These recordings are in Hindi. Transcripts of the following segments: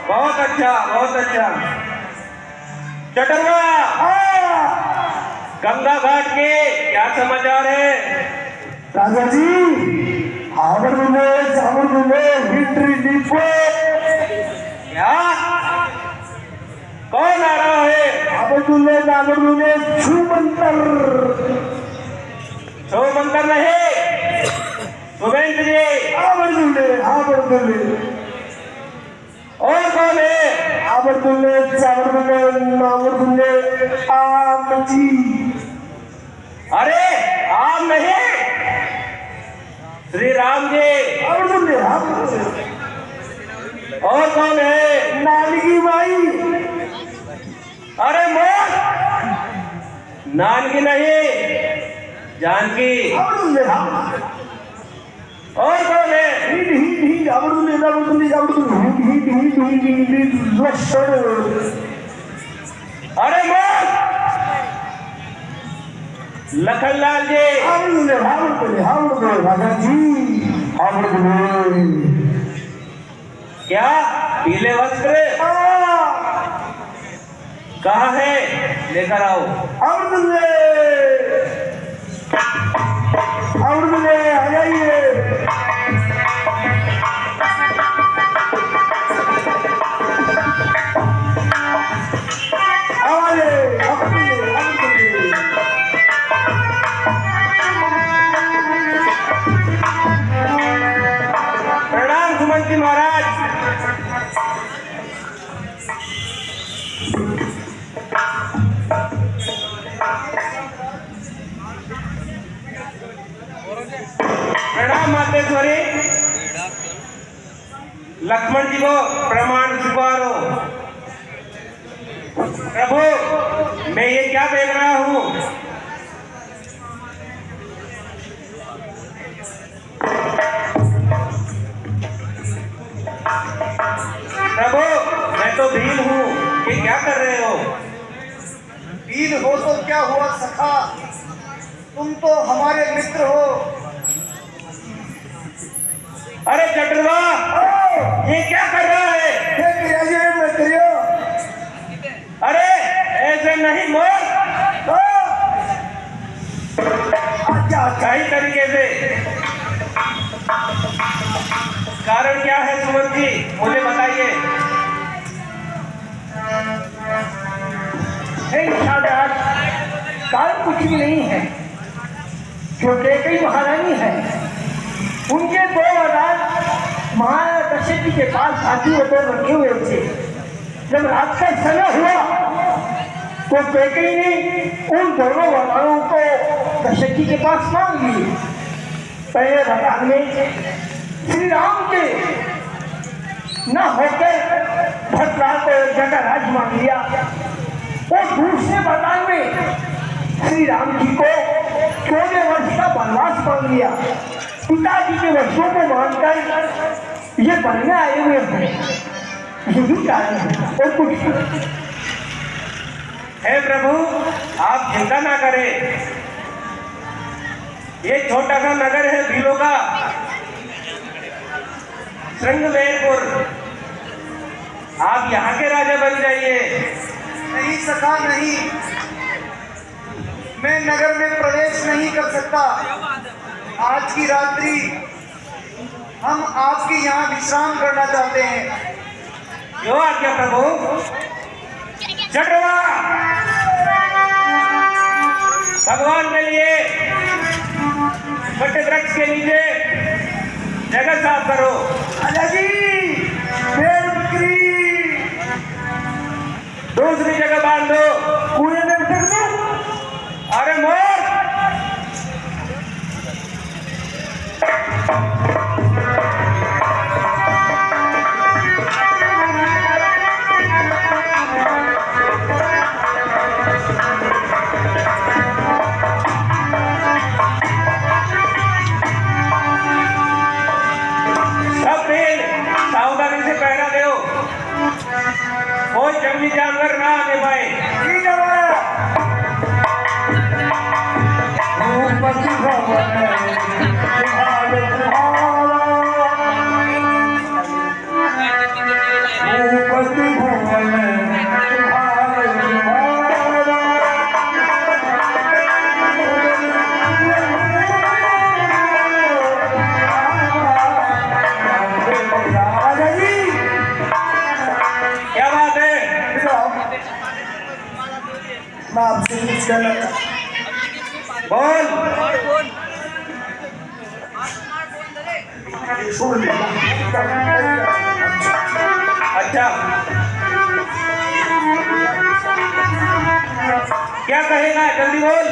बहुत अच्छा। चटरवा, गंगा घाट के क्या समाचार है? राजा जी, क्या? कौन आ रहा है? छुमंतर नहीं, सुवेंद्र जी। और कौन है? अरे आम नहीं, श्री राम जी। और कौन है? नानकी माई। अरे मोर, नानकी नहीं, जानकी। और कौन है? अरे मोर, लखनलाल जी। राजा जी, क्या पीले वस्त्र कहाँ है? लेकर आओ। आ जाइए। प्रणाम सुमंत महाराज। प्रणाम मातेश्वरी। लक्ष्मण जी को प्रमाण स्वीकारो। प्रभु, मैं ये क्या देख रहा हूँ? प्रभु, मैं तो भील हूँ, ये क्या कर रहे हो? भील हो तो क्या हुआ सखा, तुम तो हमारे मित्र हो। अरे चटरवा, ये क्या कर रहा है? अरे ऐसे नहीं मोर, सही तरीके से। कारण क्या है सुमंत जी, मुझे बताइए। कारण कुछ भी नहीं है। जो कैकेयी महारानी है, उनके 2 वरदान महाराजा दशरथ जी के पास हाथी बतौर रखे हुए थे। जब रात का समय हुआ तो कैकेयी ने उन दोनों वरदानों को दशरथ जी के पास मांग लिए। पहले वरदान में श्री राम के न होकर भरतलाल को अयोध्या का राज मांग लिया, और दूसरे वरदान में श्री राम जी को 14 वर्ष का वनवास मांग लिया। पिताजी के वर्षों को मानकर ये बनने आए हुए हैं, यही कारण है और कुछ नहीं। हे प्रभु, आप चिंता ना करें। ये छोटा सा नगर है भीलों का, श्रृंगवेरपुर। आप यहाँ के राजा बन जाइए। नहीं सका, नहीं, मैं नगर में प्रवेश नहीं कर सकता। आज की रात्रि हम आपके यहाँ विश्राम करना चाहते हैं। क्यों आज्ञा प्रभु? चटरवा, भगवान के लिए बड़े वृक्ष के नीचे जगह साफ करो। राजा जी, दूसरी जगह बांध दो। कुएं में उतर दो। अरे मोर, कोई जानवर ना आने पाए। ठीक है भूपति भवन भूपति भवन क्या बात है? मैं आपसे कुछ कहना बोल। छोड़ देना। अच्छा, क्या कहेगा? जल्दी बोल।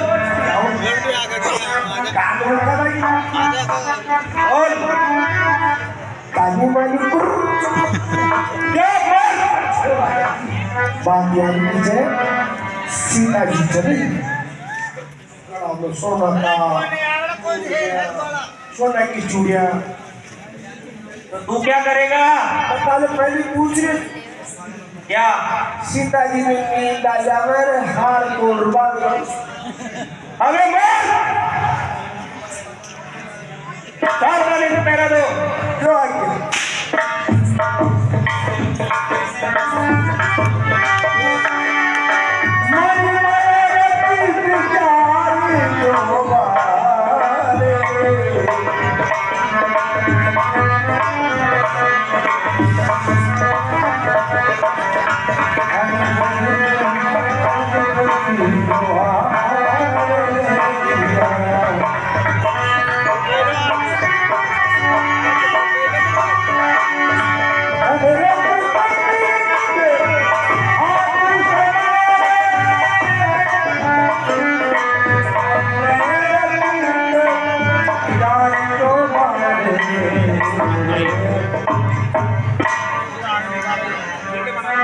बोल। काजू वाली क्या बोल? बात यानी है सीता जी चली सोना का सोना की चूड़िया। तो तू क्या करेगा? पहले पूछ रहे क्या? सीता जी ने जावर हार कुर्बान अबे बोल। 4 वाले से पैरा दो। जो आगे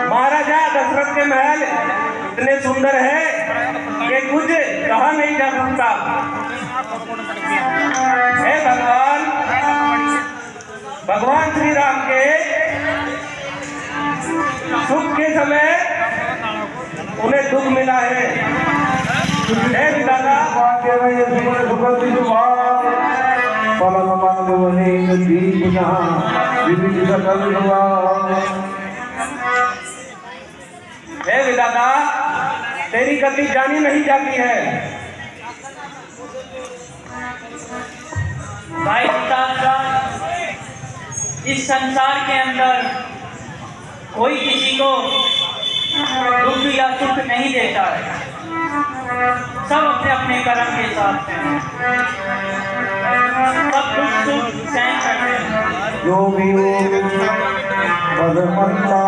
महाराजा दशरथ के महल इतने सुंदर है कि कुछ कहा नहीं जा सकता। हे भगवान, भगवान श्री राम के सुख के समय उन्हें दुख मिला है। हे विधाता, हे विधाता, तेरी गति जानी नहीं जाती है। भाई पिताश्रा, इस संसार के अंदर कोई किसी को दुख या सुख नहीं देता है। सब अपने अपने कर्म के साथ हैं। सब दुख सुख सहन करते हैं। जो भी हो भगवंता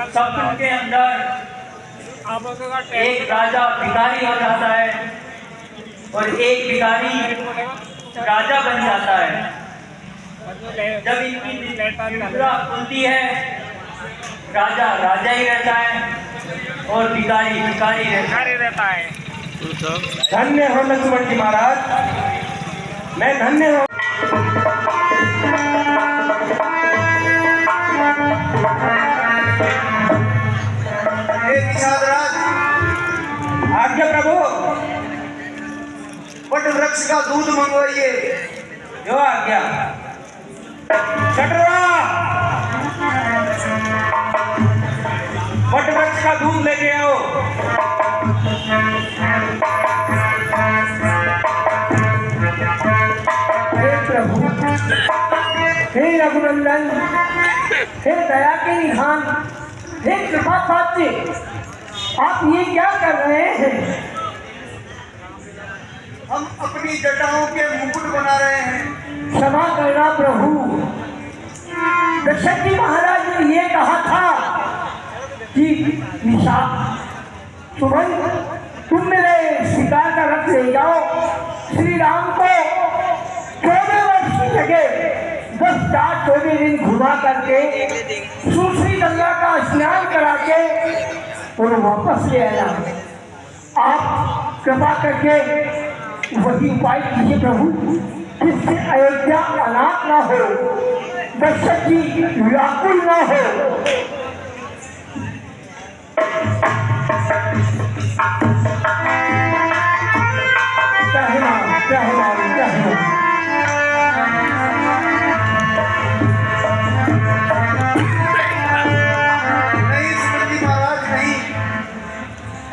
सब के अंदर एक राजा भिखारी हो जाता है और एक भिखारी राजा बन जाता है। जब इनकी निद्रा खुलती है, राजा राजा ही रहता है और भिखारी भिखारी रहता है। धन्य हो लक्ष्मण जी महाराज, मैं धन्य हूँ। आज्ञा प्रभु। वट वृक्ष का दूध मंगवाइए। जो आज्ञा। कटरा वट वृक्ष का दूध लेके आओ। हे प्रभु, हे रघुनंदन, हे दया के निधान, हे कृपा पात्र, आप ये क्या कर रहे हैं? हम अपनी जटाओं के मुकुट बना रहे हैं। क्षमा करना प्रभु, दशरथ जी महाराज ने ये कहा था कि निशा सुबह तुम मेरे शिकार का रथ ले जाओ। श्री राम को 14 वर्ष की जगह 10-14 दिन घुमा करके सूसरी गंगा का स्नान करा के और वापस ले आया। आप कृपा करके वही उपाय कीजिए प्रभु, जिससे अयोध्या अनाथ ना हो, दशरथ जी व्याकुल ना हो। नहीं सुमंती महाराज, नहीं।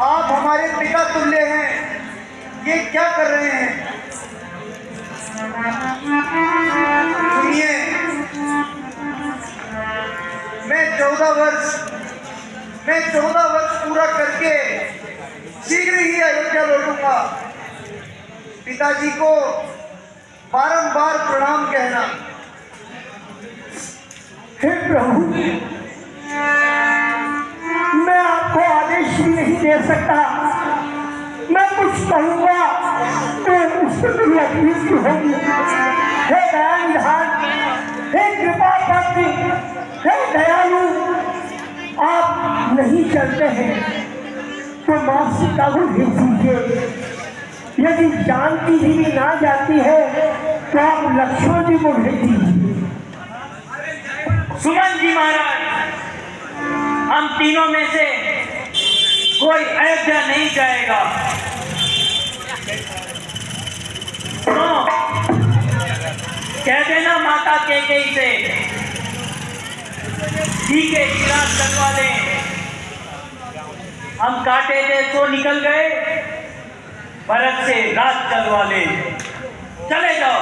आप हमारे पिता तुल्य हैं, ये क्या कर रहे हैं? सुनिए, मैं 14 वर्ष पूरा करके शीघ्र ही अयोध्या लौटूंगा। पिताजी को बारंबार प्रणाम कहना। हे प्रभु, मैं आपको आदेश भी नहीं दे सकता। मैं कुछ कहूंगा तो उससे मेरी अभियुक्ति होगी। हे दयानिधान, हे कृपा पात्र, हे दयालु, आप नहीं चलते हैं तो मां सीता को भेज दीजिए। यदि जानकी जी भी ना जाती है तो आप लक्ष्मण जी को भेज दीजिए। सुमन जी महाराज, हम तीनों में से कोई अयोध्या नहीं जाएगा। सुनो, कह देना माता कैकेयी से जी के इलाज करवा लें। हम काटे थे तो निकल गए, भरत से राज चलवा ले। चले जाओ।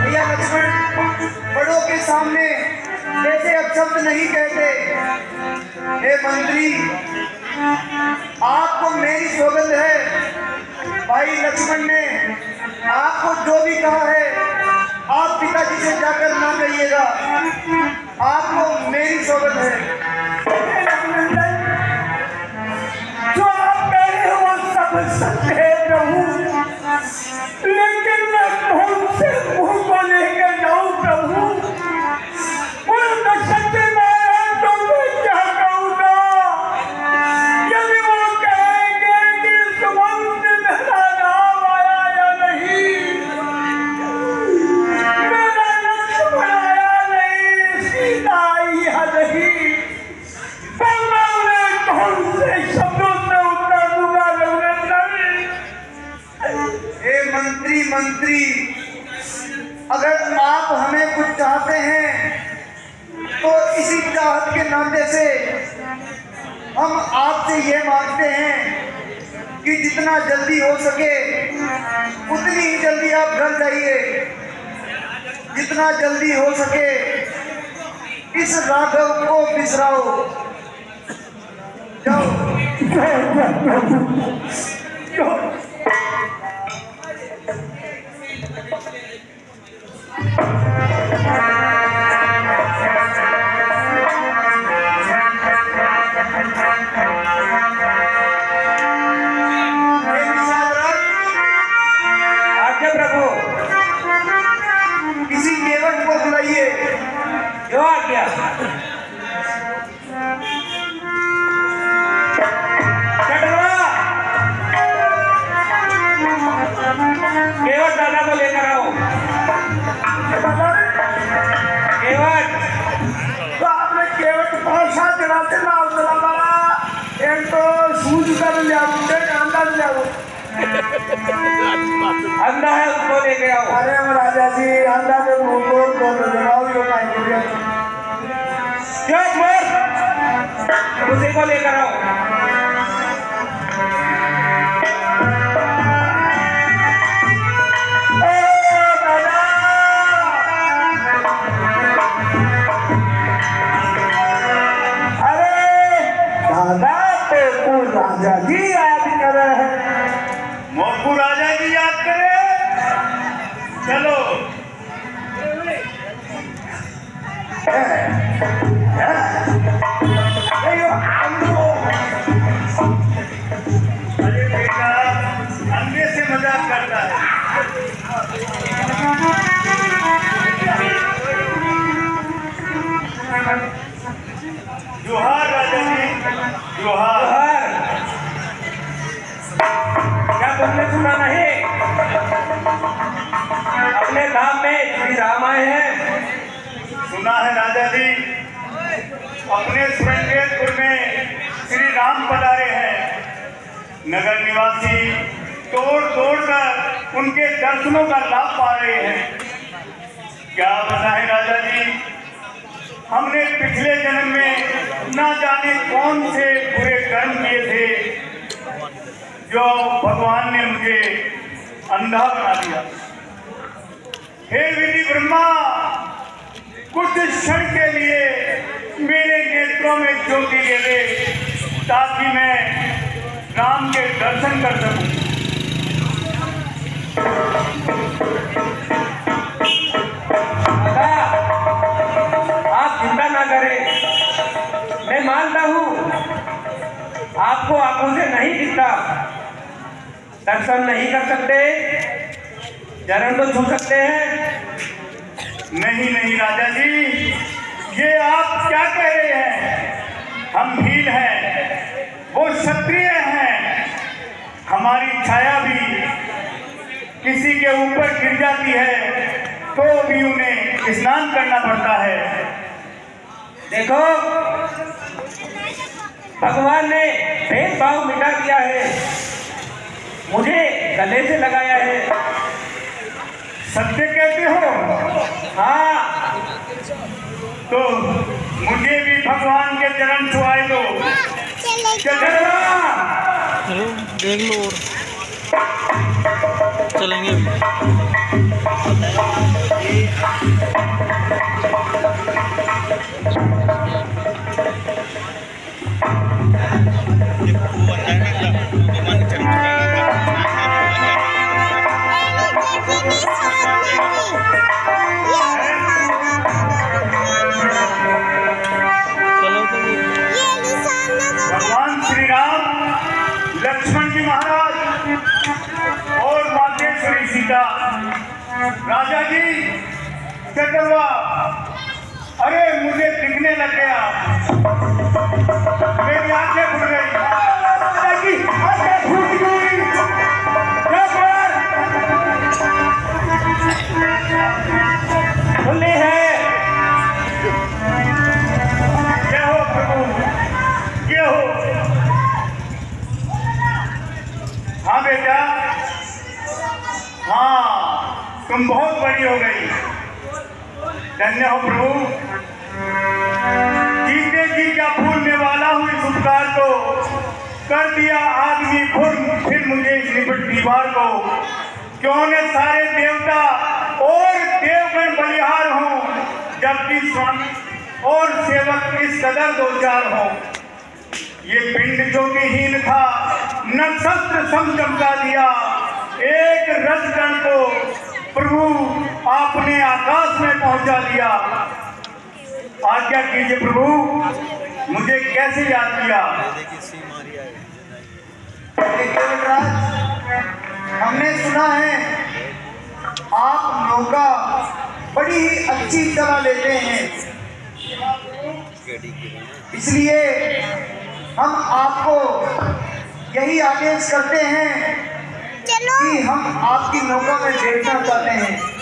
भैया लक्ष्मण, बड़ों के सामने ऐसे अपशब्द नहीं कहते। हे मंत्री, आपको मेरी सौगंध है, भाई लक्ष्मण ने आपको जो भी कहा है आप पिताजी से जाकर ना कहिएगा। आपको मेरी सौगंध है। जो आप कह रहे हो वो सब सत्य है प्रभु, लेकिन मैं कौन से मुंह को लेकर जाऊं प्रभु? वो नक्षत्र में तो मैं क्या कहूँगा? यदि वो कहेंगे कि सुमंत मेरा नाम आया या नहीं, मेरा लक्ष्मण आया नहीं, सीता आई या नहीं, तो मैं उन्हें कौन से शब्दों से उत्तर दूंगा? मंत्री, अगर आप हमें कुछ चाहते हैं तो इसी चाहत के नाते से हम आपसे ये मांगते हैं कि जितना जल्दी हो सके उतनी ही जल्दी आप घर जाइए। जितना जल्दी हो सके इस राघव को बिसराओ। जाओ। आज्ञा प्रभु। किसी केवट को बुलाइए। क्यों आज्ञा? केवट दादा को लेकर आओ। केवट तो आपने केवट 5-7 चलाते नाव चला मारा। एक तो सूझ कर ले आओ, एक अंदाज ले आओ। अंधा है, उसको लेके आओ। अरे राजा जी, अंधा में मुंह को लगाओ, ये पाएंगे। क्यों मोर? उसी को लेकर आओ। राजा जी याद कर रहे हैं। मोकू राजा जी याद करे। चलो। अरे बेटा, अंधे से मजाक करता है। जोहार राजा जी। जोहार। जोहार। क्या तुमने सुना नहीं? अपने धाम में श्री राम आए हैं। सुना है राजा जी, अपने सुरंगेरपुर में श्री राम पधारे हैं। नगर निवासी तोड़ तोड़ कर उनके दर्शनों का लाभ पा रहे हैं। क्या बताएं राजा जी, हमने पिछले जन्म में ना जाने कौन से बुरे कर्म किए थे जो भगवान ने मुझे अंधा बना दिया। हे विधि ब्रह्मा, कुछ क्षण के लिए मेरे नेत्रों में ज्योति दे दे ताकि मैं राम के दर्शन कर सकूं। दादा, आप चिंता ना करें, मैं मानता हूँ आपको आंखों से नहीं दिखता, दर्शन नहीं कर सकते, चरण तो छू सकते हैं। नहीं नहीं राजा जी, ये आप क्या कह रहे हैं? हम भील हैं, वो क्षत्रिय हैं। हमारी छाया भी किसी के ऊपर गिर जाती है तो भी उन्हें स्नान करना पड़ता है। देखो, भगवान ने भेदभाव मिटा दिया है, मुझे गले से लगाया है। सत्य कहते हो? हाँ, तो मुझे भी भगवान के चरण छुआए दो। चलो। चलो देख लो और चलेंगे भी। भगवान श्री राम, लक्ष्मण जी महाराज और मातेश्वरी सीता। राजा जी, चटवा, अरे मुझे दिखने लग गया, मेरी आंखें खुल गई। राजा जी, आंखें खुल गई। खुले हैं। क्या हो प्रभु, क्या हो? हाँ बेटा, हाँ तुम बहुत बड़ी हो गई। धन्य हो प्रभु, जीते जी क्या भूलने वाला हूँ इस उपकार को। कर दिया आदमी फिर मुझे इस निकट दीवार को। क्यों ने सारे देवता और देवगण बलिहार हों, जबकि स्वामी और सेवक इस कदर दो चार हो। ये पिंड ज्योतिहीन था, नक्षत्र सम चमका दिया। एक रथगण को प्रभु आपने आकाश में पहुंचा दिया। आज्ञा कीजिए प्रभु, मुझे कैसे याद किया? केवलराज, हमने सुना है आप नौका बड़ी ही अच्छी तरह लेते हैं, इसलिए हम आपको यही आदेश करते हैं कि हम आपकी नौका में बैठना चाहते हैं।